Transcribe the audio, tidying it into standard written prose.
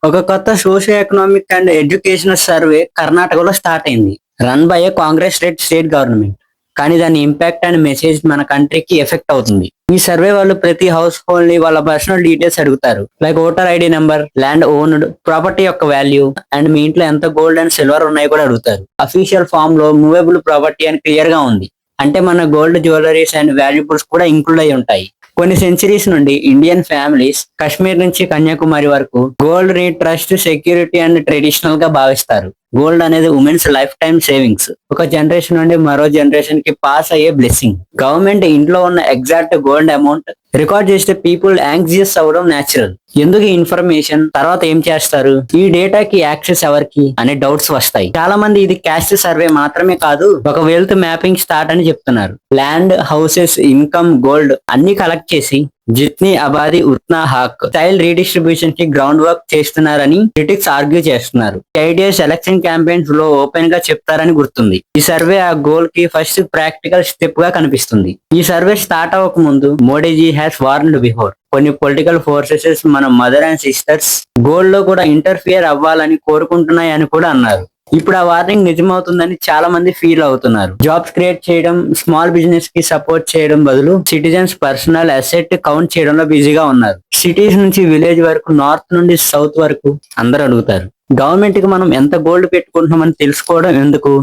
ఒక కొత్త socio economic and educational survey కర్ణాటకలో స్టార్ట్ అయింది. Run by a Congress led state government. కానీ దాని ఇంపాక్ట్ అండ్ మెసేజ్ మన కంట్రీకి ఎఫెక్ట్ అవుతుంది. ఈ సర్వే వాళ్ళు ప్రతి హౌస్ హోల్డ్ ని వాళ్ళ పర్సనల్ డీటెయిల్స్ అడుగుతారు. Like voter ID number, land owned, property యొక్క వాల్యూ అండ్ మీ ఇంట్లో ఎంత గోల్డ్ అండ్ సిల్వర్ ఉన్నాయో కూడా అడుగుతారు. అఫీషియల్ ఫామ్ లో మూవేబుల్ ప్రాపర్టీ అని క్లియర్ గా ఉంది. అంటే మన గోల్డ్, జ్యువెలరీస్ అండ్ వాల్యుబుల్స్ కూడా ఇంక్లూడ్ అయి ఉంటాయి. కొన్ని సెంచరీస్ నుండి ఇండియన్ ఫ్యామిలీస్ కాశ్మీర్ నుంచి కన్యాకుమారి వరకు గోల్డ్ ని ట్రస్ట్, సెక్యూరిటీ అండ్ ట్రెడిషనల్ గా భావిస్తారు. గోల్డ్ అనేది ఉమెన్స్ లైఫ్ టైమ్ సేవింగ్స్. ఒక జనరేషన్ నుండి మరో జనరేషన్ కి పాస్ అయ్యే బ్లెస్సింగ్. గవర్నమెంట్ ఇంట్లో ఉన్న ఎగ్జాక్ట్ గోల్డ్ అమౌంట్ రికార్డ్ చేస్తే పీపుల్ యాంగ్జియస్ అవ్వడం నేచురల్. ఎందుకు ఈ ఇన్ఫర్మేషన్, తర్వాత ఏం చేస్తారు, ఈ డేటాకి యాక్సెస్ ఎవరికి అనే డౌట్స్ వస్తాయి. చాలా మంది ఇది క్యాస్ట్ సర్వే మాత్రమే కాదు, ఒక వెల్త్ మ్యాపింగ్ స్టార్ట్ అని చెప్తున్నారు. ల్యాండ్, హౌసెస్, ఇన్కమ్, గోల్డ్ అన్ని కలెక్ట్ చేసి జిత్ని అబాది ఉత్నా హక్ స్టైల్ రీడిస్ట్రిబ్యూషన్ కి గ్రౌండ్ వర్క్ చేస్తున్నారని క్రిటిక్స్ ఆర్గ్యూ చేస్తున్నారు. ఈ ఐడియాస్ ఎలక్షన్ క్యాంపెయిన్స్ లో ఓపెన్ గా చెప్తారని గుర్తుంది. ఈ సర్వే ఆ గోల్ కి ఫస్ట్ ప్రాక్టికల్ స్టెప్ గా కనిపిస్తుంది. ఈ సర్వే స్టార్ట్ అవ్వక ముందు మోడీజీ హ్యాస్ వార్న్డ్ బిఫోర్. కొన్ని పొలిటికల్ ఫోర్సెస్ మన మదర్ అండ్ సిస్టర్స్ గోల్డ్ లో కూడా ఇంటర్ఫియర్ అవ్వాలని కోరుకుంటున్నాయని కూడా అన్నారు. ఇప్పుడు ఆ వార్నింగ్ నిజమవుతుందని చాలా మంది ఫీల్ అవుతున్నారు. జాబ్స్ క్రియేట్ చేయడం, స్మాల్ బిజినెస్ కి సపోర్ట్ చేయడం బదులు సిటిజన్స్ పర్సనల్ అసెట్ కౌంట్ చేయడంలో బిజీగా ఉన్నారు. సిటీస్ నుంచి విలేజ్ వరకు, నార్త్ నుండి సౌత్ వరకు అందరూ అడుగుతారు, గవర్నమెంట్ కి మనం ఎంత గోల్డ్ పెట్టుకుంటున్నామని తెలుసుకోవడం ఎందుకు?